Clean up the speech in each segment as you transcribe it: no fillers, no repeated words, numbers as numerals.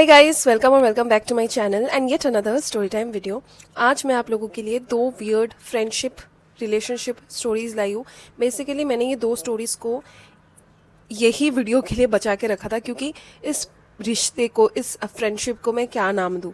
Hey guys, welcome और welcome back to my channel and yet another story time video। आज मैं आप लोगों के लिए दो वियर्ड फ्रेंडशिप रिलेशनशिप स्टोरीज लाई हूँ। बेसिकली मैंने ये दो स्टोरीज को यही वीडियो के लिए बचा के रखा था क्योंकि इस रिश्ते को, इस फ्रेंडशिप को मैं क्या नाम दूँ।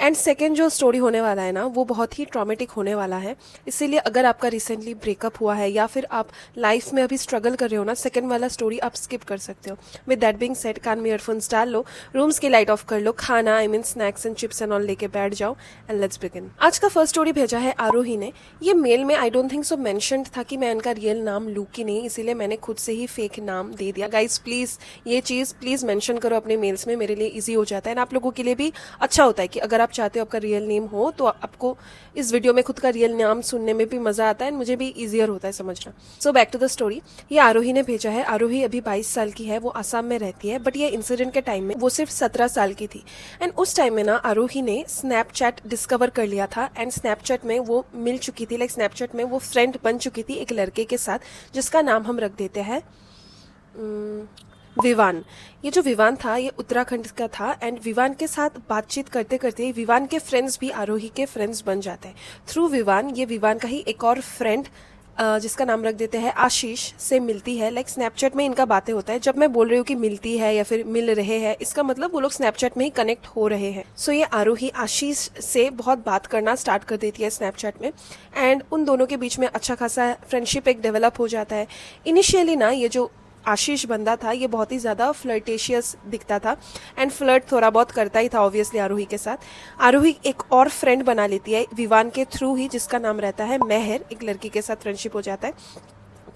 एंड सेकेंड जो स्टोरी होने वाला है ना, वो बहुत ही ट्रॉमेटिक होने वाला है। इसीलिए अगर आपका रिसेंटली ब्रेकअप हुआ है या फिर आप लाइफ में अभी स्ट्रगल कर रहे हो ना, सेकेंड वाला स्टोरी आप स्किप कर सकते हो। विद दैट बीइंग सेड, कान में ईयरफोन्स डाल लो, रूम्स की लाइट ऑफ कर लो, खाना I mean snacks and chips and all लेके बैठ जाओ एंड लेट्स बिगिन। आज का फर्स्ट स्टोरी भेजा है आरोही ने। ये मेल में I don't think so mentioned था कि मैं इनका रियल नाम लूँ कि नहीं, इसीलिए मैंने खुद से ही फेक नाम दे दिया। गाइज प्लीज ये चीज़ प्लीज मेंशन करो अपने मेल्स में, मेरे लिए ईजी हो जाता है एंड आप लोगों के लिए भी अच्छा होता है कि अगर आप चाहते हो आपका रियल नेम हो तो आपको इस वीडियो में खुद का रियल नाम सुनने में भी मजा आता है एंड मुझे भी इजियर होता है समझना। So back to the story. ये आरोही ने भेजा है। आरोही अभी 22 साल की है, वो आसाम में रहती है, बट ये इंसिडेंट के टाइम में वो सिर्फ 17 साल की थी। एंड उस टाइम में ना आरोही ने स्नैपचैट डिस्कवर कर लिया था एंड स्नैपचैट में वो मिल चुकी थी, लाइक स्नैपचैट में वो फ्रेंड बन चुकी थी एक लड़के के साथ जिसका नाम हम रख देते हैं विवान। ये जो विवान था ये उत्तराखंड का था एंड विवान के साथ बातचीत करते करते विवान के फ्रेंड्स भी आरोही के फ्रेंड्स बन जाते हैं थ्रू विवान। ये विवान का ही एक और फ्रेंड जिसका नाम रख देते हैं आशीष से मिलती है। लाइक स्नैपचैट में इनका बातें होता है। जब मैं बोल रही हूँ कि मिलती है या फिर मिल रहे हैं, इसका मतलब वो लोग स्नैपचैट में ही कनेक्ट हो रहे हैं। सो ये आरोही आशीष से बहुत बात करना स्टार्ट कर देती है स्नैपचैट में एंड उन दोनों के बीच में अच्छा खासा फ्रेंडशिप एक डेवलप हो जाता है। इनिशियली ना ये जो आशीष बंदा था ये बहुत ही ज़्यादा फ्लर्टेशियस दिखता था एंड फ्लर्ट थोड़ा बहुत करता ही था ऑब्वियसली आरोही के साथ। आरोही एक और फ्रेंड बना लेती है विवान के थ्रू ही जिसका नाम रहता है मेहर। एक लड़की के साथ फ्रेंडशिप हो जाता है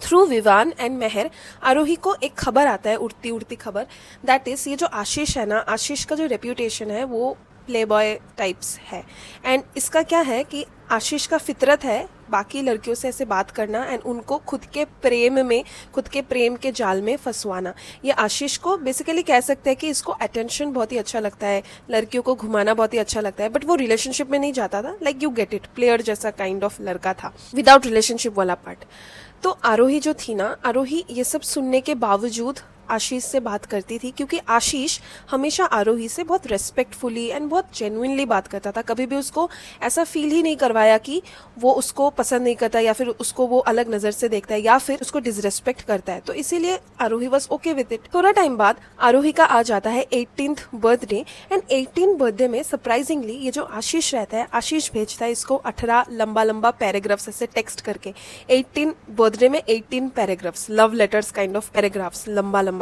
थ्रू विवान एंड मेहर। आरोही को एक खबर आता है, उड़ती उड़ती खबर, दैट इज ये जो आशीष है ना, आशीष का जो रेप्यूटेशन है वो प्ले बॉय टाइप्स है एंड इसका क्या है कि आशीष का फितरत है बाकी लड़कियों से ऐसे बात करना एंड उनको खुद के प्रेम के जाल में फंसवाना। ये आशीष को बेसिकली कह सकते हैं कि इसको अटेंशन बहुत ही अच्छा लगता है, लड़कियों को घुमाना बहुत ही अच्छा लगता है, बट वो रिलेशनशिप में नहीं जाता था। Like you get it, player जैसा काइंड ऑफ लड़का था विदाउट रिलेशनशिप वाला पार्ट। तो आरोही जो थी ना, आरोही ये सब सुनने के बावजूद आशीष से बात करती थी क्योंकि आशीष हमेशा आरोही से बहुत रेस्पेक्टफुली एंड बहुत जेन्युइनली बात करता था। कभी भी उसको ऐसा फील ही नहीं करवाया कि वो उसको पसंद नहीं करता या फिर उसको वो अलग नज़र से देखता है या फिर उसको डिसरेस्पेक्ट करता है। तो इसीलिए आरोही वॉज ओके विद इट। थोड़ा टाइम बाद आरोही का आ जाता है 18th birthday and 18th birthday में सरप्राइजिंगली ये जो आशीष रहता है, आशीष भेजता है इसको 18 लंबा लंबा पैराग्राफ्स ऐसे टेक्स्ट करके। 18 बर्थडे में 18 paragraphs, love letters kind of paragraphs, लंबा लंबा।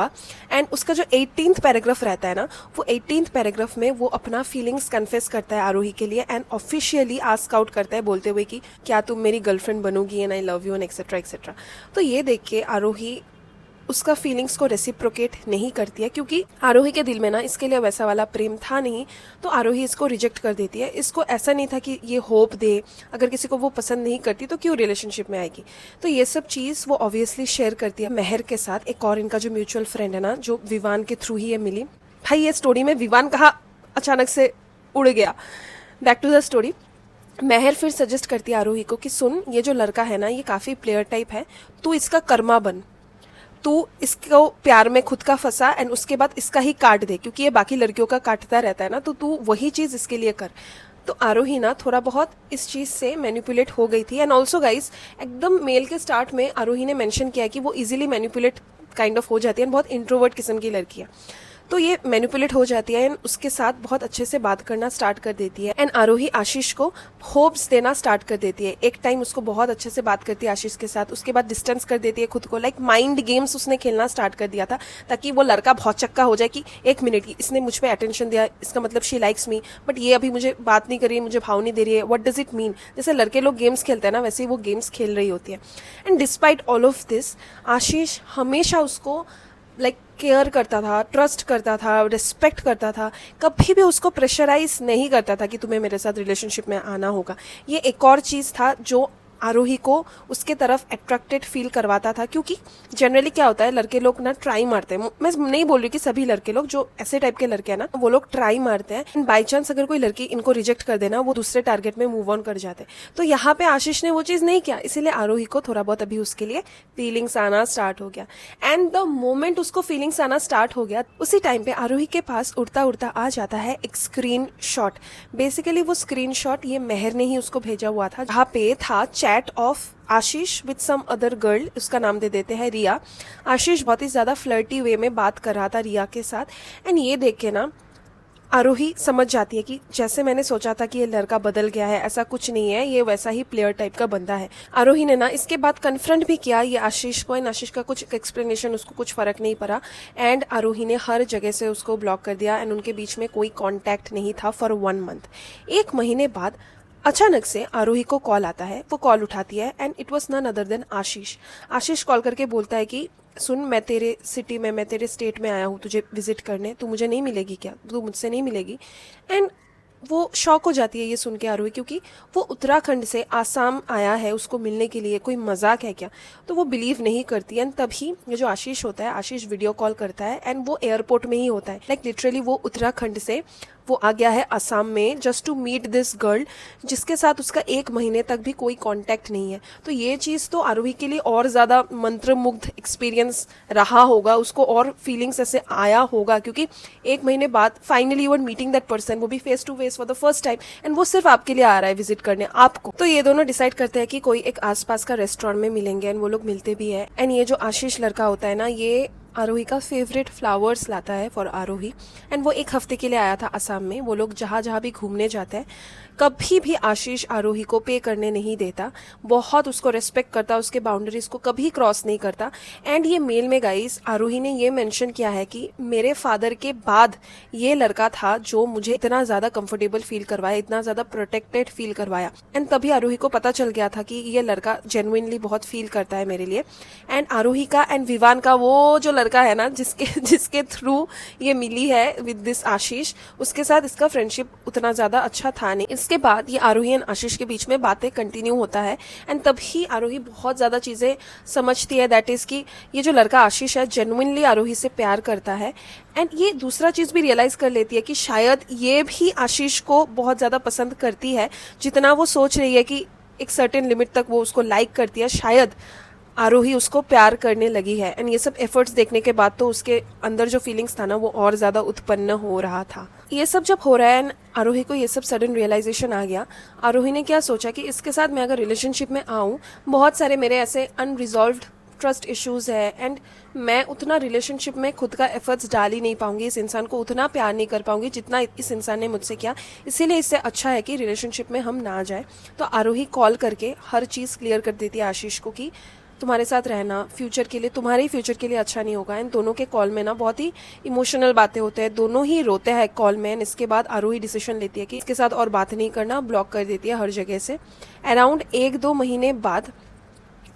एंड उसका जो 18th पैराग्राफ रहता है ना, वो 18th पैराग्राफ में वो अपना फीलिंग्स कन्फेस करता है आरोही के लिए एंड ऑफिशियली आस्क आउट करता है बोलते हुए कि क्या तुम मेरी गर्लफ्रेंड बनोगी and I love you and etcetera etcetera. तो ये देख के आरोही उसका फीलिंग्स को रेसिप्रोकेट नहीं करती है क्योंकि आरोही के दिल में ना इसके लिए वैसा वाला प्रेम था नहीं, तो आरोही इसको रिजेक्ट कर देती है। इसको ऐसा नहीं था कि ये होप दे, अगर किसी को वो पसंद नहीं करती तो क्यों रिलेशनशिप में आएगी। तो ये सब चीज़ वो ऑब्वियसली शेयर करती है मेहर के साथ, एक और इनका जो म्यूचुअल फ्रेंड है ना, जो विवान के थ्रू ही ये मिली। भाई ये स्टोरी में विवान कहाँ अचानक से उड़ गया। Back to the story. Mehar फिर सजेस्ट करती है आरोही को कि सुन, ये जो लड़का है ना ये काफ़ी प्लेयर टाइप है, तू इसका कर्मा बन, तू इसको प्यार में खुद का फंसा एंड उसके बाद इसका ही काट दे क्योंकि ये बाकी लड़कियों का काटता रहता है ना, तो तू वही चीज़ इसके लिए कर। तो आरोही ना थोड़ा बहुत इस चीज़ से मैनिपुलेट हो गई थी एंड ऑल्सो गाइज एकदम मेल के स्टार्ट में आरोही ने मेंशन किया कि वो इजीली मैनिपुलेट काइंड ऑफ हो जाती है एंड बहुत इंट्रोवर्ट किस्म की लड़की है। तो ये मैनिपुलेट हो जाती है एंड उसके साथ बहुत अच्छे से बात करना स्टार्ट कर देती है एंड आरोही आशीष को होप्स देना स्टार्ट कर देती है। एक टाइम उसको बहुत अच्छे से बात करती है आशीष के साथ, उसके बाद डिस्टेंस कर देती है खुद को। लाइक माइंड गेम्स उसने खेलना स्टार्ट कर दिया था ताकि वो लड़का बहुत चक्का हो जाए कि एक मिनट की इसने मुझ पर अटेंशन दिया, इसका मतलब शी लाइक्स मी, बट ये अभी मुझे बात नहीं कर रही है, मुझे भाव नहीं दे रही है, व्हाट डज इट मीन। जैसे लड़के लोग गेम्स खेलते हैं ना, वैसे ही वो गेम्स खेल रही होती है। And despite all of this Ashish हमेशा उसको लाइक केयर करता था, ट्रस्ट करता था, रिस्पेक्ट करता था, कभी भी उसको प्रेशराइज नहीं करता था कि तुम्हें मेरे साथ रिलेशनशिप में आना होगा। ये एक और चीज़ था जो आरोही को उसके तरफ अट्रैक्टेड फील करवाता था, क्योंकि जनरली क्या होता है, लड़के लोग ना ट्राई मारते हैं। मैं नहीं बोल रही कि सभी लड़के लोग, जो ऐसे टाइप के लड़के हैं ना वो लोग ट्राई मारते हैं, एंड बाई चांस अगर कोई लड़की इनको रिजेक्ट कर देना वो दूसरे टारगेट में मूव ऑन कर जाते हैं। तो यहाँ पे आशीष ने वो चीज नहीं किया, इसीलिए आरोही को थोड़ा बहुत अभी उसके लिए फीलिंग्स आना स्टार्ट हो गया। एंड द मोमेंट उसको फीलिंग्स आना स्टार्ट हो गया, उसी टाइम पे आरोही के पास उड़ता उड़ता आ जाता है एक स्क्रीन शॉट। बेसिकली वो स्क्रीन शॉट ये मेहर ने ही उसको भेजा हुआ था, जहाँ पे था chat of Ashish with some other girl, उसका नाम दे देते हैं रिया। आशीष बहुत ही ज्यादा फ्लर्टी वे में बात कर रहा था रिया के साथ, एंड ये देख के ना आरोही समझ जाती है कि जैसे मैंने सोचा था कि ये लड़का बदल गया है, ऐसा कुछ नहीं है, ये वैसा ही प्लेयर टाइप का बंदा है। आरोही ने ना इसके बाद कन्फ्रंट भी किया ये आशीष को, एंड आशीष का कुछ एक्सप्लेनेशन उसको कुछ फर्क नहीं पड़ा, एंड आरोही ने हर जगह से उसको ब्लॉक कर दिया, एंड उनके बीच में कोई कॉन्टैक्ट नहीं था फॉर 1 मंथ। 1 महीने बाद अचानक से आरोही को कॉल आता है, वो कॉल उठाती है, and it was none other than Ashish. Ashish call करके बोलता है कि सुन, मैं तेरे सिटी में, मैं तेरे स्टेट में आया हूँ तुझे विजिट करने, तू मुझे नहीं मिलेगी क्या, तू मुझसे नहीं मिलेगी। एंड वो शॉक हो जाती है ये सुन के आरोही, क्योंकि वो उत्तराखंड से आसाम आया है उसको मिलने के लिए, कोई मजाक है क्या, तो वो बिलीव नहीं करती। एंड तभी ये जो आशीष होता है, आशीष वीडियो कॉल करता है, एंड वो एयरपोर्ट में ही होता है, लाइक लिटरली वो उत्तराखंड से वो आ गया है असम में just to meet this girl, जिसके साथ उसका 1 महीने तक भी कोई कांटेक्ट नहीं है। तो ये चीज़ तो आरोही के लिए और ज़्यादा मंत्रमुग्ध एक्सपीरियंस रहा होगा, उसको और फीलिंग्स ऐसे आया होगा, क्योंकि 1 महीने बाद finally you are meeting that person, वो भी face to face for the first time, and वो सिर्फ आपके लिए आ रहा है विजिट करने आपको। तो ये दोनों डिसाइड करते हैं कि कोई एक आसपास का रेस्टोरेंट में मिलेंगे, एंड वो लोग मिलते भी है। एंड ये जो आशीष लड़का होता है ना, ये आरोही का फेवरेट फ्लावर्स लाता है फॉर आरोही, एंड वो 1 हफ्ते के लिए आया था असम में। वो लोग जहाँ जहाँ भी घूमने जाते हैं, कभी भी आशीष आरोही को पे करने नहीं देता, बहुत उसको रिस्पेक्ट करता, उसके बाउंड्रीज को कभी क्रॉस नहीं करता। एंड ये मेल में गाइस आरोही ने ये मेंशन किया है कि मेरे फादर के बाद ये लड़का था जो मुझे इतना ज्यादा कंफर्टेबल फील करवाया, इतना ज्यादा प्रोटेक्टेड फील करवाया। एंड तभी आरोही को पता चल गया था कि ये लड़का जेन्युइनली बहुत फील करता है मेरे लिए। एंड आरोही का एंड विवान का वो जो लड़का है ना, जिसके थ्रू ये मिली है विद दिस आशीष, उसके साथ इसका फ्रेंडशिप उतना ज्यादा अच्छा था नहीं। इसके बाद ये आरोही एंड आशीष के बीच में बातें कंटिन्यू होता है, एंड तभी आरोही बहुत ज्यादा चीजें समझती है, दैट इज कि ये जो लड़का आशीष है जेन्युइनली आरोही से प्यार करता है। एंड ये दूसरा चीज भी रियलाइज कर लेती है कि शायद ये भी आशीष को बहुत ज्यादा पसंद करती है, जितना वो सोच रही है कि एक सर्टेन लिमिट तक वो उसको लाइक करती है, शायद आरोही उसको प्यार करने लगी है। एंड ये सब एफर्ट्स देखने के बाद तो उसके अंदर जो फीलिंग्स था ना वो और ज्यादा उत्पन्न हो रहा था। ये सब जब हो रहा है एंड आरोही को ये सब सडन रियलाइजेशन आ गया, आरोही ने क्या सोचा कि इसके साथ मैं अगर रिलेशनशिप में आऊँ, बहुत सारे मेरे ऐसे अनरिजॉल्व्ड ट्रस्ट इश्यूज है, एंड मैं उतना रिलेशनशिप में खुद का एफर्ट्स डाल ही नहीं पाऊंगी, इस इंसान को उतना प्यार नहीं कर पाऊंगी जितना इस इंसान ने मुझसे किया, इसीलिए इससे अच्छा है कि रिलेशनशिप में हम ना जाए। तो आरोही कॉल करके हर चीज़ क्लियर कर देती है आशीष को कि तुम्हारे साथ रहना फ्यूचर के लिए, तुम्हारे ही फ्यूचर के लिए अच्छा नहीं होगा। एंड दोनों के कॉल में ना बहुत ही इमोशनल बातें होते हैं, दोनों ही रोते हैं कॉल में। एंड इसके बाद आरोही डिसीजन लेती है कि इसके साथ और बात नहीं करना, ब्लॉक कर देती है हर जगह से। अराउंड 1-2 महीने बाद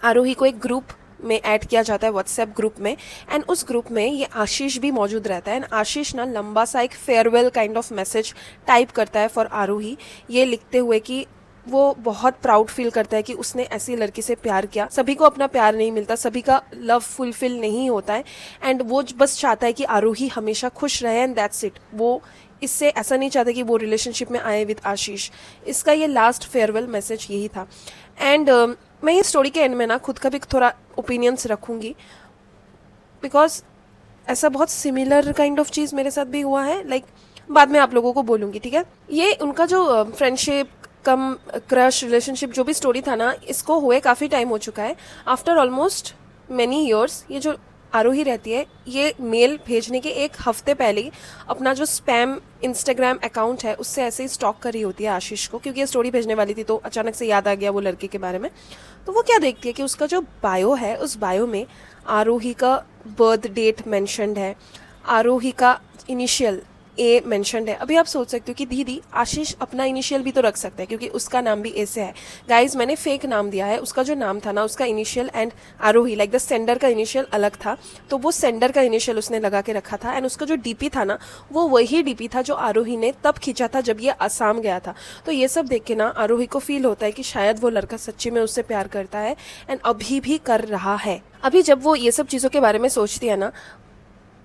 आरोही को एक ग्रुप में ऐड किया जाता है, व्हाट्सएप ग्रुप में, एंड उस ग्रुप में ये आशीष भी मौजूद रहता है। एंड आशीष ना लंबा सा एक farewell kind of message type करता है फॉर आरोही, ये लिखते हुए कि वो बहुत प्राउड फील करता है कि उसने ऐसी लड़की से प्यार किया। सभी को अपना प्यार नहीं मिलता, सभी का लव फुलफिल नहीं होता है, एंड वो बस चाहता है कि आरोही हमेशा खुश रहे, एंड दैट्स इट। वो इससे ऐसा नहीं चाहता कि वो रिलेशनशिप में आए विद आशीष। इसका ये लास्ट फेयरवेल मैसेज यही था। एंड मैं ये स्टोरी के एंड में ना खुद का भी थोड़ा ओपिनियंस रखूंगी, बिकॉज ऐसा बहुत सिमिलर काइंड ऑफ चीज़ मेरे साथ भी हुआ है, लाइक बाद में आप लोगों को बोलूँगी, ठीक है। ये उनका जो फ्रेंडशिप कम क्रश रिलेशनशिप जो भी स्टोरी था ना, इसको हुए काफ़ी टाइम हो चुका है। आफ्टर ऑलमोस्ट मैनी ईयर्स ये जो आरोही रहती है, ये मेल भेजने के 1 हफ्ते पहले ही अपना जो स्पैम इंस्टाग्राम अकाउंट है उससे ऐसे ही स्टॉक कर रही होती है आशीष को, क्योंकि ये स्टोरी भेजने वाली थी तो अचानक से याद आ गया वो लड़के के बारे में। तो वो क्या देखती है कि उसका जो बायो है, उस बायो में आरोही का बर्थ डेट मैंशनड है, आरोही का इनिशियल ए मेंशन्ड है। अभी आप सोच सकते हो कि दीदी आशीष अपना इनिशियल भी तो रख सकता है क्योंकि उसका नाम भी ए से है। गाइज मैंने फेक नाम दिया है, उसका जो नाम था ना उसका initial and Aarohi like the sender का इनिशियल अलग था, तो वो सेंडर का इनिशियल उसने लगा के रखा था एंड उसका जो डीपी था ना वो वही डीपी था जो आरोही ने तब खींचा था जब ये असम गया था। तो ये सब देख के ना आरोही को फील होता है कि शायद वो लड़का सच्ची में उससे प्यार करता है एंड अभी भी कर रहा है। अभी जब वो ये सब चीज़ों के बारे में सोचती है ना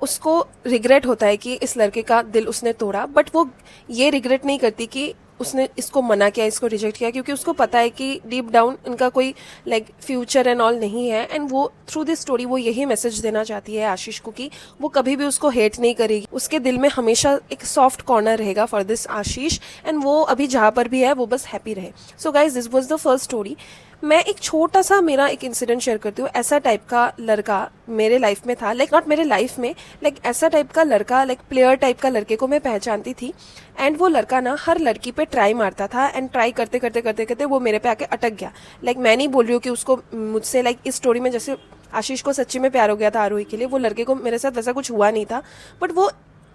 उसको रिग्रेट होता है कि इस लड़के का दिल उसने तोड़ा, बट वो ये रिग्रेट नहीं करती कि उसने इसको मना किया, इसको रिजेक्ट किया, क्योंकि उसको पता है कि डीप डाउन इनका कोई लाइक फ्यूचर एंड ऑल नहीं है। एंड वो थ्रू दिस स्टोरी वो यही मैसेज देना चाहती है आशीष को कि वो कभी भी उसको हेट नहीं करेगी, उसके दिल में हमेशा एक सॉफ्ट कॉर्नर रहेगा फॉर दिस आशीष एंड वो अभी जहाँ पर भी है वो बस हैप्पी रहे। So guys this was the first story. मैं एक छोटा सा मेरा एक इंसिडेंट शेयर करती हूँ। ऐसा टाइप का लड़का मेरे लाइफ में था, लाइक नॉट मेरे लाइफ में, लाइक ऐसा टाइप का लड़का, लाइक प्लेयर टाइप का लड़के को मैं पहचानती थी एंड वो लड़का ना हर लड़की पे ट्राई मारता था एंड ट्राई करते करते करते करते वो मेरे पे आके अटक गया। लाइक मैं नहीं बोल रही हूँ कि उसको मुझसे लाइक इस स्टोरी में जैसे आशीष को सच्ची में प्यार हो गया था आरोही के लिए, वो लड़के को मेरे साथ वैसा कुछ हुआ नहीं था, बट वो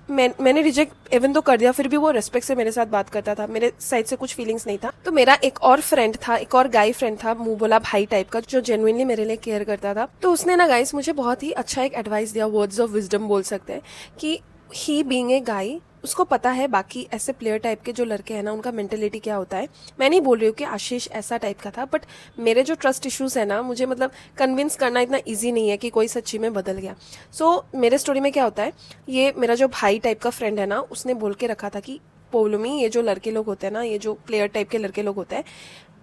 मैंने रिजेक्ट इवन तो कर दिया, फिर भी वो रेस्पेक्ट से मेरे साथ बात करता था, मेरे साइड से कुछ फीलिंग्स नहीं था। तो मेरा एक और फ्रेंड था, एक और गाय फ्रेंड था, मुंह बोला भाई टाइप का, जो जेन्युइनली मेरे लिए केयर करता था। तो उसने ना गाइस मुझे बहुत ही अच्छा एक एडवाइस दिया, वर्ड्स ऑफ विजडम बोल सकते हैं, कि ही बीइंग ए गाय उसको पता है बाकी ऐसे प्लेयर टाइप के जो लड़के हैं ना उनका मेंटेलिटी क्या होता है। मैं नहीं बोल रही हूँ कि आशीष ऐसा टाइप का था, बट मेरे जो ट्रस्ट इश्यूज है ना, मुझे मतलब कन्विंस करना इतना इजी नहीं है कि कोई सच्ची में बदल गया। सो मेरे स्टोरी में क्या होता है, ये मेरा जो भाई टाइप का फ्रेंड है ना उसने बोल के रखा था कि पोलोमी ये जो लड़के लोग होते हैं ना, ये जो प्लेयर टाइप के लड़के लोग होते हैं,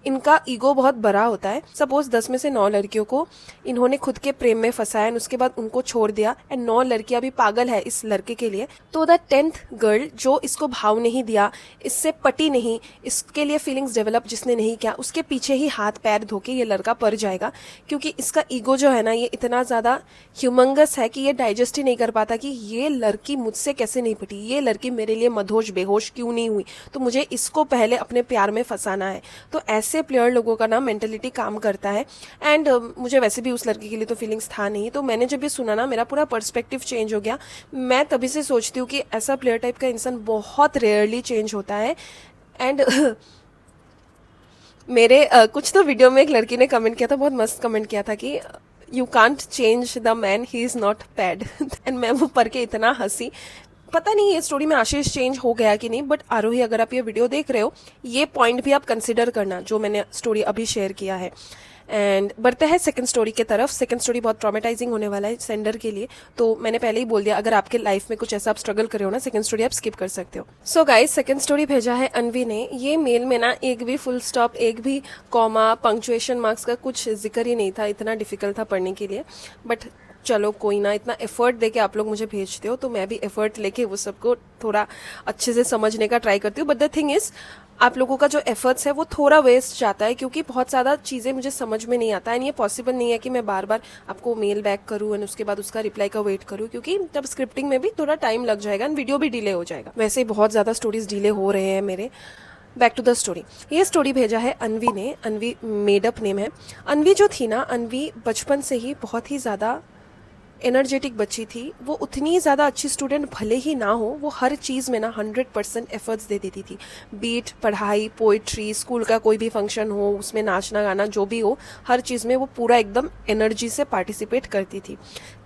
इनका ईगो बहुत बड़ा होता है। सपोज 10 में से 9 लड़कियों को इन्होंने खुद के प्रेम में फंसाया एंड उसके बाद उनको छोड़ दिया एंड 9 लड़कियां भी पागल है इस लड़के के लिए। तो द 10th गर्ल जो इसको भाव नहीं दिया, इससे पटी नहीं, इसके लिए फीलिंग्स डेवलप जिसने नहीं किया, उसके पीछे ही हाथ पैर धो के ये लड़का पड़ जाएगा, क्योंकि इसका ईगो जो है ना ये इतना ज्यादा ह्यूमंगस है कि ये डाइजेस्ट ही नहीं कर पाता कि ये लड़की मुझसे कैसे नहीं पटी, ये लड़की मेरे लिए मदहोश बेहोश क्यों नहीं हुई, तो मुझे इसको पहले अपने प्यार में फंसाना है। तो ऐसे प्लेयर लोगों का ना मेंटेलिटी काम करता है एंड मुझे वैसे भी उस लड़की के लिए तो फीलिंग्स था नहीं। तो मैंने जब ये सुना ना मेरा पूरा पर्सपेक्टिव चेंज हो गया। मैं तभी से सोचती हूँ कि ऐसा प्लेयर टाइप का इंसान बहुत रेयरली चेंज होता है। एंड मेरे कुछ तो वीडियो में एक लड़की ने कमेंट किया था, बहुत मस्त कमेंट किया था कि you can't change the man, he is not pad. And मैं वो पढ़ के इतना हंसी। पता नहीं ये स्टोरी में आशीष चेंज हो गया कि नहीं, बट आरोही अगर आप ये वीडियो देख रहे हो ये पॉइंट भी आप कंसिडर करना जो मैंने स्टोरी अभी शेयर किया है। एंड बढ़ते हैं सेकंड स्टोरी के तरफ। सेकंड स्टोरी बहुत ट्रॉमेटाइजिंग होने वाला है सेंडर के लिए, तो मैंने पहले ही बोल दिया अगर आपके लाइफ में कुछ ऐसा आप स्ट्रगल कर रहे हो ना, सेकंड स्टोरी आप स्किप कर सकते हो। सो गाइस सेकंड स्टोरी भेजा है अनवी ने। ये मेल में ना एक भी फुल स्टॉप, एक भी कॉमा, पंक्चुएशन मार्क्स का कुछ जिक्र ही नहीं था, इतना डिफिकल्ट था पढ़ने के लिए। बट चलो कोई ना, इतना एफर्ट देके आप लोग मुझे भेजते हो तो मैं भी एफर्ट लेके वो सबको थोड़ा अच्छे से समझने का ट्राई करती हूँ। बट द थिंग इज आप लोगों का जो एफर्ट्स है वो थोड़ा वेस्ट जाता है, क्योंकि बहुत ज़्यादा चीज़ें मुझे समझ में नहीं आता है। एंड ये पॉसिबल नहीं है कि मैं बार बार आपको मेल बैक करूँ एंड उसके बाद उसका रिप्लाई का वेट करूँ, क्योंकि तब स्क्रिप्टिंग में भी थोड़ा टाइम लग जाएगा एंड वीडियो भी डिले हो जाएगा। वैसे ही बहुत ज़्यादा स्टोरीज डिले हो रहे हैं मेरे। Back to the story. ये स्टोरी भेजा है अनवी ने। अनवी मेडअप नेम है। अनवी जो थी ना, अनवी बचपन से ही बहुत ही ज़्यादा एनर्जेटिक बच्ची थी। वो उतनी ज़्यादा अच्छी स्टूडेंट भले ही ना हो, वो हर चीज़ में ना 100% एफर्ट्स दे देती थी। बीट पढ़ाई, पोइट्री, स्कूल का कोई भी फंक्शन हो उसमें नाचना गाना जो भी हो, हर चीज़ में वो पूरा एकदम एनर्जी से पार्टिसिपेट करती थी।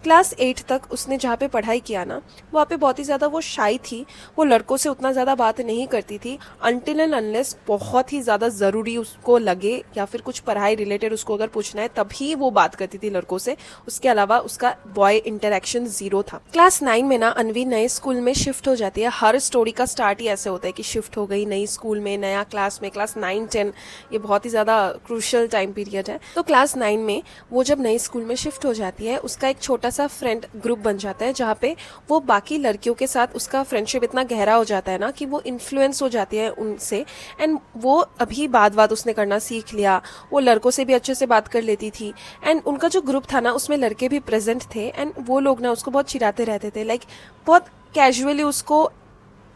क्लास 8 तक उसने जहाँ पे पढ़ाई किया ना, वहाँ पे बहुत ही ज़्यादा वो शाई थी, वो लड़कों से उतना ज़्यादा बात नहीं करती थी अनटिल एंड अनलेस बहुत ही ज़्यादा ज़रूरी उसको लगे या फिर कुछ पढ़ाई रिलेटेड उसको अगर पूछना है तभी वो बात करती थी लड़कों से। उसके अलावा उसका बॉय इंटरेक्शन 0 था। क्लास 9 में ना अनवी नए स्कूल में शिफ्ट हो जाती है। हर स्टोरी का स्टार्ट ही ऐसे होता है कि शिफ्ट हो गई नई स्कूल में, नया क्लास में। क्लास 9, 10 ये बहुत ही ज़्यादा क्रूशियल टाइम पीरियड है। तो क्लास 9 में वो जब नई स्कूल में शिफ्ट हो जाती है, उसका एक छोटा सा फ्रेंड ग्रुप बन जाता है जहाँ पे वो बाकी लड़कियों के साथ उसका फ्रेंडशिप इतना गहरा हो जाता है ना कि वो इन्फ्लुएंस हो जाती है उनसे। एंड वो अभी बात उसने करना सीख लिया, वो लड़कों से भी अच्छे से बात कर लेती थी। एंड उनका जो ग्रुप था ना उसमें लड़के भी प्रेजेंट थे एंड वो लोग ना उसको बहुत चिढ़ाते रहते थे, लाइक बहुत कैजुअली उसको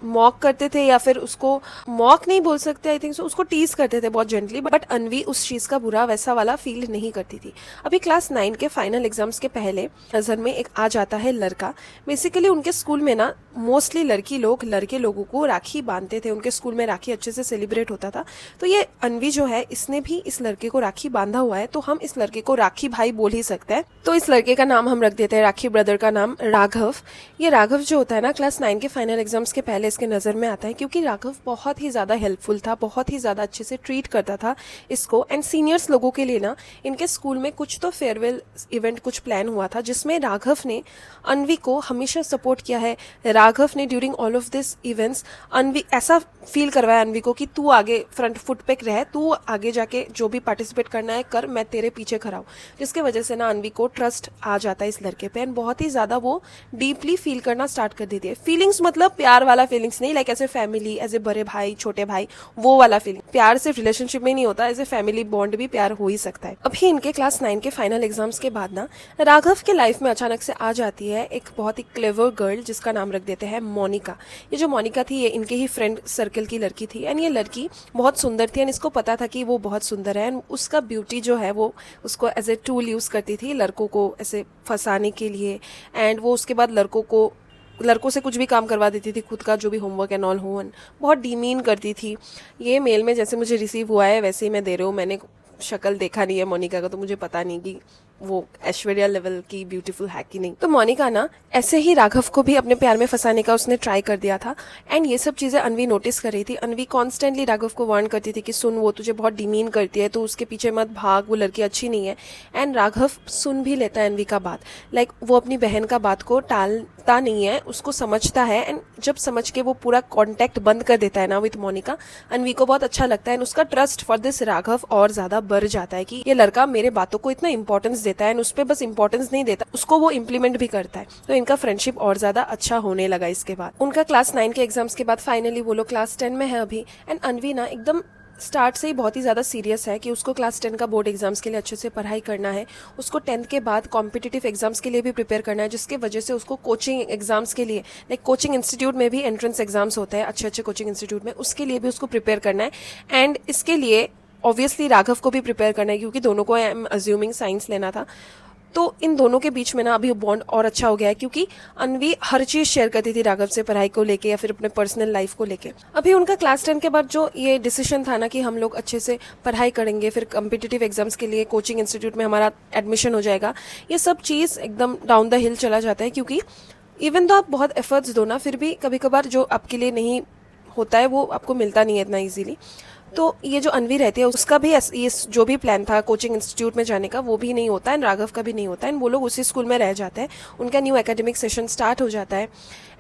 मॉक करते थे या फिर उसको मॉक नहीं बोल सकते, आई थिंक सो, उसको टीज करते थे बहुत जेंटली, बट अनवी उस चीज का बुरा वैसा वाला फील नहीं करती थी। अभी क्लास 9 के फाइनल एग्जाम्स के पहले नजर में एक आ जाता है लड़का। बेसिकली उनके स्कूल में ना मोस्टली लड़की लोग लड़के लोगों को राखी बांधते थे, उनके स्कूल में राखी अच्छे से सेलिब्रेट होता था। तो ये अनवी जो है इसने भी इस लड़के को राखी बांधा हुआ है, तो हम इस लड़के को राखी भाई बोल ही सकते हैं। तो इस लड़के का नाम हम रख देते हैं, राखी ब्रदर का नाम राघव। ये राघव जो होता है ना क्लास 9 के फाइनल एग्जाम्स के पहले इसके नजर में आता है, क्योंकि राघव बहुत ही ज्यादा हेल्पफुल था, बहुत ही ज्यादा अच्छे से ट्रीट करता था इसको। एंड सीनियर्स लोगों के लिए ना इनके स्कूल में कुछ तो फेयरवेल इवेंट कुछ प्लान हुआ था, जिसमें राघव ने अनवी को हमेशा सपोर्ट किया है। राघव ने during all of this events Anvi ऐसा फील करवाया अनवी को कि तू आगे फ्रंट फुट पे रह, तू आगे जाके जो भी पार्टिसिपेट करना है कर, मैं तेरे पीछे खड़ा हूं। जिसके वजह से ना अनवी को ट्रस्ट आ जाता है इस लड़के पे, एंड बहुत ही ज्यादा वो डीपली फील करना स्टार्ट कर देती है। फीलिंग्स मतलब प्यार वाला फीलिंग्स नहीं, like as a family, as a बड़े भाई छोटे भाई, वो वाला फीलिंग। प्यार सिर्फ रिलेशनशिप में नहीं होता, एज ए फैमिली बॉन्ड भी प्यार हो ही सकता है। अभी इनके क्लास 9 के फाइनल एग्जाम्स के बाद ना राघव के लाइफ में अचानक से आ जाती है एक बहुत ही क्लेवर गर्ल, जिसका नाम रख देते हैं मोनिका। ये जो मोनिका थी ये इनके ही फ्रेंड सर्कल की लड़की थी, एंड ये लड़की बहुत सुंदर थी, एंड इसको पता था कि वो बहुत सुंदर है, एंड उसका ब्यूटी जो है वो उसको एज ए टूल यूज करती थी लड़कों को ऐसे फंसाने के लिए। एंड वो उसके बाद लड़कों से कुछ भी काम करवा देती थी, खुद का जो भी होमवर्क एंड ऑल हो, बहुत डीमीन करती थी। ये मेल में जैसे मुझे रिसीव हुआ है वैसे ही मैं दे रही हूँ। मैंने शक्ल देखा नहीं है मोनिका का, तो मुझे पता नहीं कि वो ऐश्वर्या लेवल की ब्यूटीफुल है कि नहीं। तो मोनिका ना ऐसे ही राघव को भी अपने प्यार में फंसाने का उसने ट्राई कर दिया था, एंड ये सब चीजें अनवी नोटिस कर रही थी। अनवी कॉन्स्टेंटली राघव को वार्न करती थी कि सुन, वो तुझे बहुत डिमीन करती है, तो उसके पीछे मत भाग, वो लड़की अच्छी नहीं है। एंड राघव सुन भी लेता है अनवी का बात, लाइक वो अपनी बहन का बात को टालता नहीं है, उसको समझता है, एंड जब समझ के वो पूरा कॉन्टेक्ट बंद कर देता है ना विथ मोनिका, अनवी को बहुत अच्छा लगता है, एंड उसका ट्रस्ट फॉर दिस राघव और ज्यादा बढ़ जाता है कि ये लड़का मेरे बातों को इतना इंपॉर्टेंस देता है, एंड उस पर बस इंपॉर्टेंस नहीं देता, उसको वो इम्प्लीमेंट भी करता है। तो इनका फ्रेंडशिप और ज्यादा अच्छा होने लगा इसके बाद। उनका क्लास 9 के एग्जाम्स के बाद फाइनली वो लोग क्लास 10 में है अभी, एंड अनवी ना एकदम स्टार्ट से ही बहुत ही ज़्यादा सीरियस है कि उसको क्लास 10 का बोर्ड एग्जाम्स के लिए अच्छे से पढ़ाई करना है, उसको 10th के बाद कॉम्पिटिटिव एग्जाम्स के लिए भी प्रिपेयर करना है, जिसके वजह से उसको कोचिंग एग्जाम्स के लिए, लाइक कोचिंग इंस्टीट्यूट में भी एंट्रेंस एग्जाम्स होते हैं अच्छे अच्छे कोचिंग इंस्टीट्यूट में, उसके लिए भी उसको प्रिपेयर करना है। एंड इसके लिए ऑब्वियसली राघव को भी प्रिपेयर करना है, क्योंकि दोनों को आई एम अज्यूमिंग साइंस लेना था। तो इन दोनों के बीच में ना अभी बॉन्ड और अच्छा हो गया है, क्योंकि अनवी हर चीज शेयर करती थी राघव से, पढ़ाई को लेके या फिर अपने पर्सनल लाइफ को लेके। अभी उनका क्लास 10 के बाद जो ये डिसीजन था ना कि हम लोग अच्छे से पढ़ाई करेंगे, फिर कॉम्पिटिटिव एग्जाम्स के लिए कोचिंग इंस्टीट्यूट में हमारा एडमिशन हो जाएगा, ये सब चीज एकदम डाउन द हिल चला जाता है। क्योंकि इवन तो आप बहुत एफर्ट्स दो ना, फिर भी कभी कभार जो आपके लिए नहीं होता है वो आपको मिलता नहीं है इतना इजीली। तो ये जो अनवी रहती है उसका भी ये जो भी प्लान था कोचिंग इंस्टीट्यूट में जाने का वो भी नहीं होता है, राघव का भी नहीं होता है, एंड वो लोग उसी स्कूल में रह जाते हैं। उनका न्यू एकेडमिक सेशन स्टार्ट हो जाता है,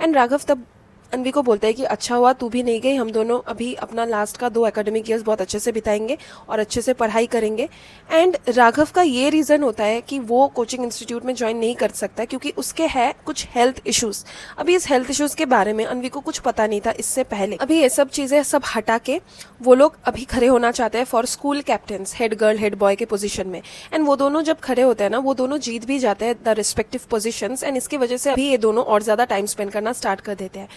एंड राघव तब अनवी को बोलता है कि अच्छा हुआ तू भी नहीं गई, हम दोनों अभी अपना लास्ट का 2 एकेडमिक ईयर्स बहुत अच्छे से बिताएंगे और अच्छे से पढ़ाई करेंगे। एंड राघव का ये रीजन होता है कि वो कोचिंग इंस्टीट्यूट में ज्वाइन नहीं कर सकता क्योंकि उसके है कुछ हेल्थ इश्यूज। अभी इस हेल्थ इश्यूज के बारे में अनवी को कुछ पता नहीं था इससे पहले। अभी ये सब चीजें सब हटा के वो लोग अभी खड़े होना चाहते हैं for school captains, head girl head boy के पोजीशन में। एंड वो दोनों जब खड़े होते हैं ना वो दोनों जीत भी जाते हैं द रिस्पेक्टिव पोजीशंस, एंड इसकी वजह से अभी ये दोनों और ज्यादा टाइम स्पेंड करना स्टार्ट कर देते हैं।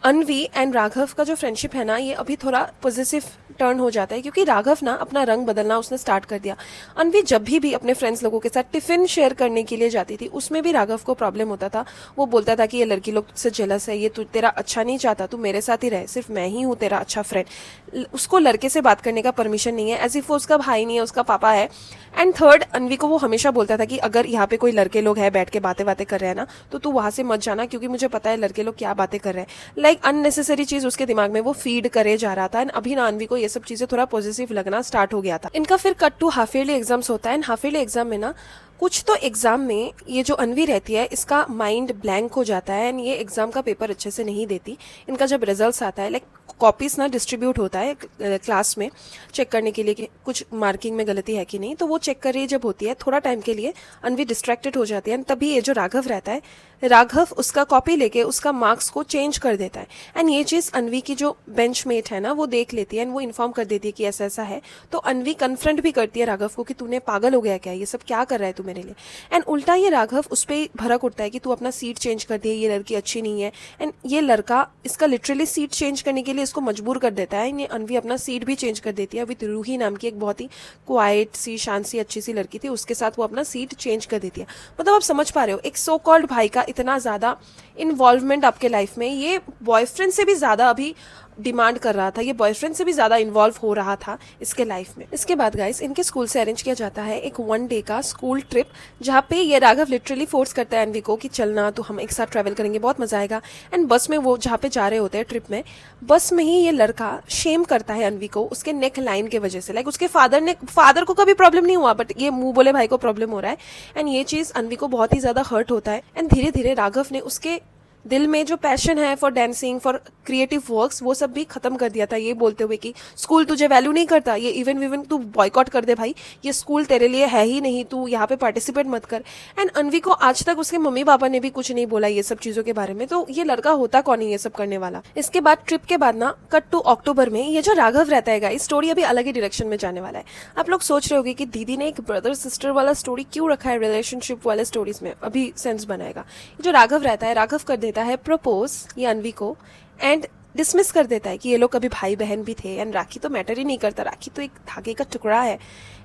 अनवी एंड राघव का जो फ्रेंडशिप है ना ये अभी थोड़ा पॉजिटिव टर्न हो जाता है, क्योंकि राघव ना अपना रंग बदलना उसने स्टार्ट कर दिया। अनवी जब भी अपने फ्रेंड्स लोगों के साथ टिफिन शेयर करने के लिए जाती थी उसमें भी राघव को प्रॉब्लम होता था। वो बोलता था कि ये लड़की लोग से जेलस है, ये तू तेरा अच्छा नहीं चाहता, तू मेरे साथ ही रहे, सिर्फ मैं ही हूँ तेरा अच्छा फ्रेंड। उसको लड़के से बात करने का परमिशन नहीं है, एज इफ वो उसका भाई नहीं है, उसका पापा है। एंड थर्ड, अनवी को वो हमेशा बोलता था कि अगर यहाँ पे कोई लड़के लोग हैं बैठ के बातें कर रहे हैं ना तो तू वहां से मत जाना, क्योंकि मुझे पता है लड़के लोग क्या बातें कर रहे हैं। लाइक अननेसेसरी चीज उसके दिमाग में वो फीड करे जा रहा था। एंड अभी ना अनवी को ये सब चीजें थोड़ा पॉजिटिव लगना स्टार्ट हो गया था। इनका फिर cut to half yearly exams होता है, एंड हाफ ईयरली एग्जाम में ना कुछ तो एग्जाम में ये जो अनवी रहती है इसका माइंड ब्लैंक हो जाता है, एंड ये एग्जाम का पेपर अच्छे से नहीं देती। इनका जब रिजल्ट्स आता है, लाइक कॉपीज ना डिस्ट्रीब्यूट होता है क्लास में चेक करने के लिए कि कुछ मार्किंग में गलती है कि नहीं, तो वो चेक कर रही जब होती है थोड़ा टाइम के लिए अनवी डिस्ट्रैक्टेड हो जाती है। तभी ये जो राघव रहता है, राघव उसका कॉपी लेके उसका मार्क्स को चेंज कर देता है। एंड ये चीज़ अनवी की जो बेंचमेट है ना वो देख लेती है एंड वो इन्फॉर्म कर देती है कि ऐसा ऐसा है। तो अनवी कन्फ्रंट भी करती है राघव को कि तूने पागल हो गया क्या, ये सब क्या कर रहा है तू मेरे लिए। एंड उल्टा ये राघव उस पर भड़क उठता है कि तू अपना सीट चेंज कर दिया, ये लड़की अच्छी नहीं है। एंड ये लड़का इसका लिटरली सीट चेंज करने के लिए इसको मजबूर कर देता है। ये अनवी अपना सीट भी चेंज कर देती है विद रूही नाम की एक बहुत ही क्वाइट सी, शांत सी, अच्छी सी लड़की थी, उसके साथ वो अपना सीट चेंज कर देती है। मतलब आप समझ पा रहे हो, एक सो कॉल्ड भाई का इतना ज़्यादा इन्वॉल्वमेंट आपके लाइफ में, ये बॉयफ्रेंड से भी ज़्यादा अभी डिमांड कर रहा था, ये बॉयफ्रेंड से भी ज़्यादा इन्वॉल्व हो रहा था इसके लाइफ में। इसके बाद गाइस इनके स्कूल से अरेंज किया जाता है एक 1 डे का स्कूल ट्रिप, जहाँ पे ये राघव लिटरली फोर्स करता है अनवी को कि चलना, तो हम एक साथ ट्रैवल करेंगे, बहुत मजा आएगा। एंड बस में वो जहाँ पे जा रहे होते हैं ट्रिप में, बस में ही ये लड़का शेम करता है अनवी को उसके नेक लाइन के वजह से। लाइक उसके फादर को कभी प्रॉब्लम नहीं हुआ, बट ये मुंह बोले भाई को प्रॉब्लम हो रहा है। एंड ये चीज़ अनवी को बहुत ही ज़्यादा हर्ट होता है। एंड धीरे धीरे राघव ने उसके दिल में जो पैशन है for dancing, for creative works, वो सब भी खत्म कर दिया था, ये बोलते हुए कि स्कूल तुझे वैल्यू नहीं करता, ये इवन तू बॉयकॉट कर दे भाई, ये स्कूल तेरे लिए है ही नहीं, तू यहाँ पे पार्टिसिपेट मत कर। एंड अनवी को आज तक उसके मम्मी पापा ने भी कुछ नहीं बोला ये सब चीज़ों के बारे में, तो ये लड़का होता कौन है ये सब करने वाला। इसके बाद ट्रिप के बाद ना कट टू अक्टूबर में, ये जो राघव रहता है गाइस, स्टोरी अभी अलग ही डायरेक्शन में जाने वाला है। आप लोग सोच रहे होगे कि दीदी ने एक ब्रदर सिस्टर वाला स्टोरी क्यों रखा है रिलेशनशिप वाले स्टोरीज में, अभी सेंस बनाएगा। जो राघव रहता है, राघव कर देता है प्रपोज ये अनवी को एंड डिसमिस कर देता है कि ये लोग कभी भाई बहन भी थे एंड राखी तो मैटर ही नहीं करता, राखी तो एक धागे का टुकड़ा है।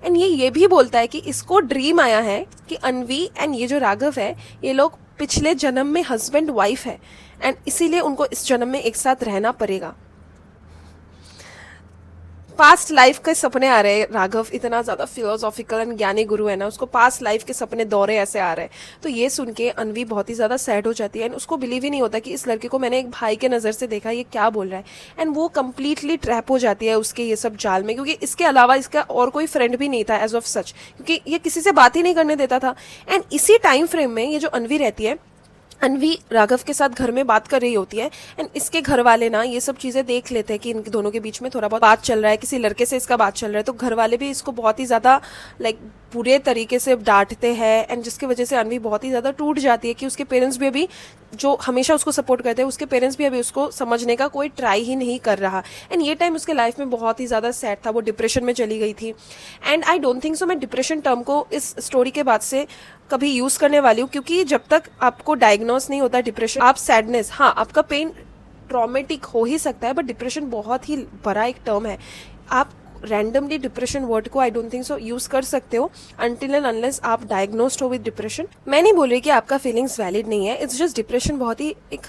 एंड ये भी बोलता है कि इसको ड्रीम आया है कि अनवी एंड ये जो राघव है, ये लोग पिछले जन्म में हस्बैंड वाइफ है एंड इसीलिए उनको इस जन्म में एक साथ रहना पड़ेगा। पास्ट लाइफ के सपने आ रहे हैं, राघव इतना ज़्यादा फिलोसॉफिकल एंड ज्ञानी गुरु है ना, उसको पास्ट लाइफ के सपने दौरे ऐसे आ रहे हैं। तो ये सुन के अनवी बहुत ही ज़्यादा सैड हो जाती है एंड उसको बिलीव ही नहीं होता कि इस लड़के को मैंने एक भाई के नज़र से देखा, ये क्या बोल रहा है। एंड वो कंप्लीटली ट्रैप हो जाती है उसके ये सब जाल में, क्योंकि इसके अलावा इसका और कोई फ्रेंड भी नहीं था एज ऑफ सच, क्योंकि ये किसी से बात ही नहीं करने देता था। एंड इसी टाइम फ्रेम में ये जो अनवी रहती है, अनवी राघव के साथ घर में बात कर रही होती है एंड इसके घर वाले ना ये सब चीज़ें देख लेते हैं कि इन दोनों के बीच में थोड़ा बहुत बात चल रहा है, किसी लड़के से इसका बात चल रहा है। तो घर वाले भी इसको बहुत ही ज़्यादा लाइक बुरे तरीके से डांटते हैं एंड जिसकी वजह से अनवी बहुत ही ज़्यादा टूट जाती है कि उसके पेरेंट्स भी अभी, जो हमेशा उसको सपोर्ट करते हैं, उसके पेरेंट्स भी अभी उसको समझने का कोई ट्राई ही नहीं कर रहा। एंड ये टाइम उसके लाइफ में बहुत ही ज़्यादा सैड था, वो डिप्रेशन में चली गई थी। And I don't think so मैं डिप्रेशन टर्म को इस स्टोरी के बाद से कभी यूज़ करने वाली हूँ, क्योंकि जब तक आपको डायग्नोस नहीं होता डिप्रेशन, आप सैडनेस, हाँ आपका पेन ट्रॉमेटिक हो ही सकता है, बट डिप्रेशन बहुत ही बड़ा एक टर्म है। आप रैंडमली डिप्रेशन वर्ड को I don't think so use कर सकते हो अनटिल एंड अनलेस आप डायग्नोस्ड हो विद डिप्रेशन। मैं नहीं बोल रही कि आपका फीलिंग्स वैलिड नहीं है, इट्स जस्ट डिप्रेशन बहुत ही एक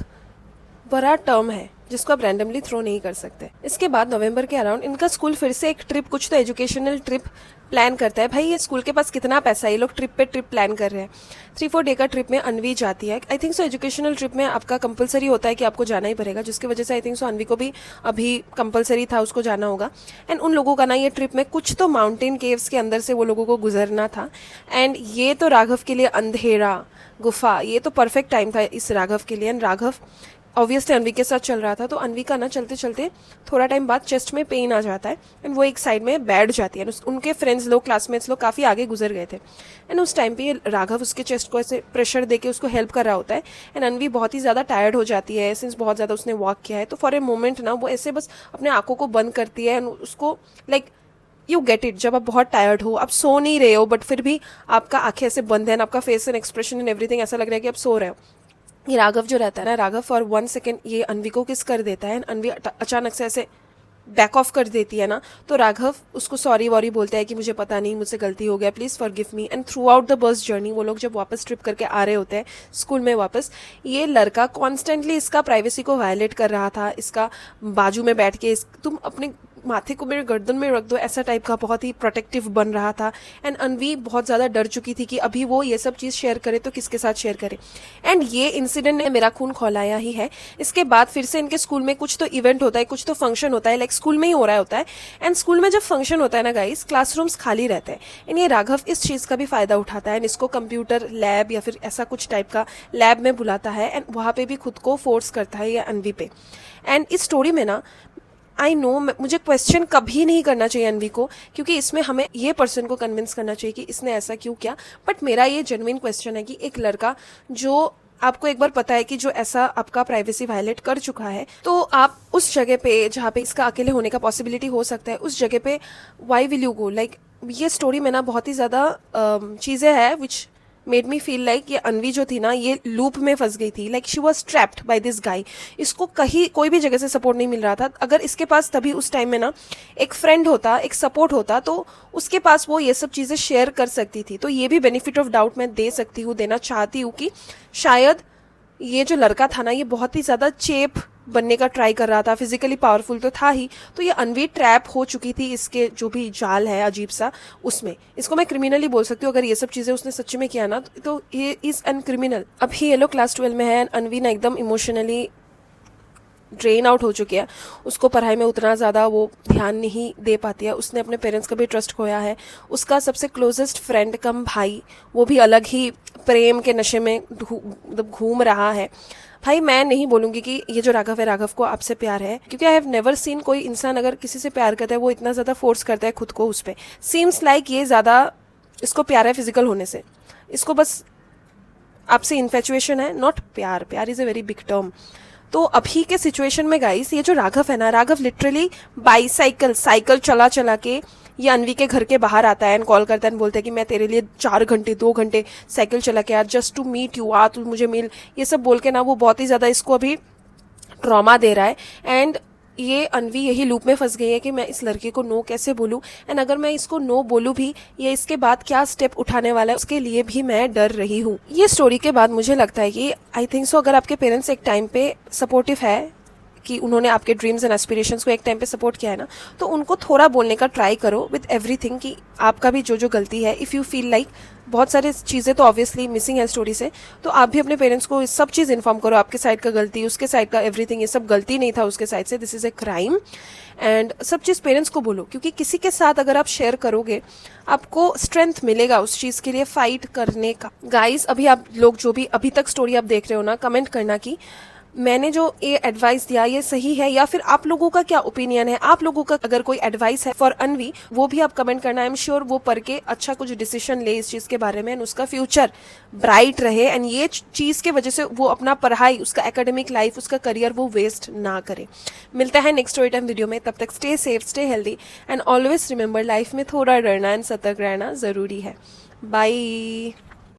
बड़ा टर्म है जिसको आप रैंडमली थ्रो नहीं कर सकते। इसके बाद नवंबर के अराउंड इनका स्कूल फिर से एक ट्रिप, कुछ तो एजुकेशनल ट्रिप प्लान करता है। भाई ये स्कूल के पास कितना पैसा है, ये लोग ट्रिप पे ट्रिप प्लान कर रहे हैं। 3-4 डे का ट्रिप में अनवी जाती है। I think so educational trip में आपका कंपलसरी होता है कि आपको जाना ही पड़ेगा, जिसकी वजह से आई थिंक सो अनवी को भी अभी कंपलसरी था, उसको जाना होगा। एंड उन लोगों का ना ये ट्रिप में कुछ तो माउंटेन केव्स के अंदर से वो लोगों को गुजरना था। एंड ये तो राघव के लिए अंधेरा गुफा, ये तो परफेक्ट टाइम था इस राघव के लिए। एंड राघव ऑब्वियसली अनवी के साथ चल रहा था, तो अनवी का ना चलते चलते थोड़ा टाइम बाद चेस्ट में पेन आ जाता है एंड वो एक साइड में बैठ जाती है। उनके फ्रेंड्स लोग, क्लासमेट्स लोग काफ़ी आगे गुजर गए थे एंड उस टाइम पे ये राघव उसके चेस्ट को ऐसे प्रेशर देके उसको हेल्प कर रहा होता है। एंड अनवी बहुत ही ज़्यादा टायर्ड हो जाती है सिंस बहुत ज़्यादा उसने वॉक किया है, तो फॉर ए मोमेंट ना वो ऐसे बस अपने आंखों को बंद करती है एंड उसको लाइक यू गेट इट, जब आप बहुत टायर्ड हो, आप सो नहीं रहे हो बट फिर भी आपका आंखें ऐसे बंद है, आपका face and expression and everything ऐसा लग रहा है कि आप सो रहे हो। ये राघव जो रहता है ना, राघव फॉर 1 सेकेंड ये अनवी को किस कर देता है, अनवी अचानक से ऐसे बैक ऑफ कर देती है ना, तो राघव उसको सॉरी वॉरी बोलता है कि मुझे पता नहीं, मुझसे गलती हो गया, please forgive me. And through out the bus journey वो लोग जब वापस ट्रिप करके आ रहे होते हैं स्कूल में वापस, ये लड़का कॉन्स्टेंटली इसका प्राइवेसी को वायलेट कर रहा था, इसका बाजू में बैठ के तुम अपने माथे को मेरे गर्दन में रख दो ऐसा टाइप का बहुत ही प्रोटेक्टिव बन रहा था। एंड अनवी बहुत ज़्यादा डर चुकी थी कि अभी वो ये सब चीज़ शेयर करे तो किसके साथ शेयर करे। एंड ये इंसिडेंट ने मेरा खून खौलाया ही है। इसके बाद फिर से इनके स्कूल में कुछ तो इवेंट होता है, कुछ तो फंक्शन होता है, लाइक स्कूल में ही हो रहा होता है। एंड स्कूल में जब फंक्शन होता है ना गाइस, क्लासरूम्स खाली रहते हैं एंड ये राघव इस चीज़ का भी फ़ायदा उठाता है एंड इसको कंप्यूटर लैब या फिर ऐसा कुछ टाइप का लैब में बुलाता है एंड वहाँ पे भी खुद को फोर्स करता है ये अनवी पे। एंड इस स्टोरी में ना आई नो मुझे क्वेश्चन कभी नहीं करना चाहिए अनवी को, क्योंकि इसमें हमें ये पर्सन को कन्विंस करना चाहिए कि इसने ऐसा क्यों किया। बट मेरा ये जेन्युइन क्वेश्चन है कि एक लड़का जो आपको एक बार पता है कि जो ऐसा आपका प्राइवेसी वायलेट कर चुका है, तो आप उस जगह पे जहाँ पे इसका अकेले होने का पॉसिबिलिटी हो सकता है, उस जगह पे why will you go. Like ये स्टोरी में ना बहुत ही ज़्यादा चीज़ें हैं which made me feel like ये अनवी जो थी ना, ये लूप में फंस गई थी। Like she was trapped by this guy. इसको कहीं कोई भी जगह से सपोर्ट नहीं मिल रहा था। अगर इसके पास तभी उस टाइम में ना एक फ्रेंड होता, एक सपोर्ट होता, तो उसके पास वो ये सब चीज़ें शेयर कर सकती थी। तो ये भी बेनिफिट ऑफ डाउट मैं दे सकती हूँ, देना चाहती हूँ कि शायद ये जो लड़का था ना, ये बहुत ही ज़्यादा चेप बनने का ट्राई कर रहा था, फिजिकली पावरफुल तो था ही, तो ये अनवी ट्रैप हो चुकी थी इसके जो भी जाल है अजीब सा उसमें। इसको मैं क्रिमिनली बोल सकती हूँ। अगर ये सब चीज़ें उसने सच्ची में किया ना, तो ये इज़ एन क्रिमिनल। अभी ये लोग क्लास 12 में है, अनवी ना एकदम इमोशनली ड्रेन आउट हो चुकी है। उसको पढ़ाई में उतना ज़्यादा वो ध्यान नहीं दे पाती है। उसने अपने पेरेंट्स का भी ट्रस्ट खोया है। उसका सबसे क्लोजेस्ट फ्रेंड कम भाई, वो भी अलग ही प्रेम के नशे में मतलब घूम रहा है। भाई मैं नहीं बोलूँगी कि ये जो राघव है, राघव को आपसे प्यार है, क्योंकि आई हैव नेवर सीन कोई इंसान अगर किसी से प्यार करता है वो इतना ज़्यादा फोर्स करता है खुद को उस पर। सीम्स लाइक ये ज़्यादा इसको प्यार है फिजिकल होने से। इसको बस आपसे इन्फेचुएशन है, नॉट प्यार। प्यार is a very big term. तो अभी के सिचुएशन में गाइस, ये जो राघव है ना, राघव लिटरली साइकिल चला चला के ये अनवी के घर के बाहर आता है एंड कॉल करता है एंड बोलता है कि मैं तेरे लिए 4 घंटे 2 घंटे साइकिल चला के यार, जस्ट टू मीट यू, आ तू मुझे मिल। ये सब बोल के ना वो बहुत ही ज़्यादा इसको अभी ट्रॉमा दे रहा है। एंड ये अनवी यही लूप में फंस गई है कि मैं इस लड़के को नो कैसे बोलूं, एंड अगर मैं इसको नो बोलूं भी, ये इसके बाद क्या स्टेप उठाने वाला है उसके लिए भी मैं डर रही हूँ। ये स्टोरी के बाद मुझे लगता है कि आई थिंक सो अगर आपके पेरेंट्स एक टाइम पे सपोर्टिव है कि उन्होंने आपके ड्रीम्स एंड एस्पिरेशंस को एक टाइम पे सपोर्ट किया है ना, तो उनको थोड़ा बोलने का ट्राई करो विद एवरीथिंग कि आपका भी जो जो गलती है, इफ़ यू फील लाइक बहुत सारी चीज़ें तो ऑब्वियसली मिसिंग है स्टोरी से, तो आप भी अपने पेरेंट्स को इस सब चीज़ इन्फॉर्म करो। आपके साइड का गलती, उसके साइड का एवरीथिंग, ये सब गलती नहीं था उसके साइड से, this is a crime. And सब चीज़ पेरेंट्स को बोलो, क्योंकि किसी के साथ अगर आप शेयर करोगे आपको स्ट्रेंथ मिलेगा उस चीज़ के लिए फाइट करने का। गाइस अभी आप लोग जो भी अभी तक स्टोरी आप देख रहे हो ना, कमेंट करना कि मैंने जो ये एडवाइस दिया ये सही है, या फिर आप लोगों का क्या ओपिनियन है। आप लोगों का अगर कोई एडवाइस है फॉर अनवी, वो भी आप कमेंट करना। आई एम श्योर वो पढ़ के अच्छा कुछ डिसीजन ले इस चीज़ के बारे में एंड उसका फ्यूचर ब्राइट रहे, एंड ये चीज़ के वजह से वो अपना पढ़ाई, उसका एकेडमिक लाइफ, उसका करियर वो वेस्ट ना करे। मिलता है नेक्स्ट स्टोरी टाइम वीडियो में, तब तक stay safe, stay healthy and always remember life में थोड़ा डरना एंड सतर्क रहना ज़रूरी है। बाय।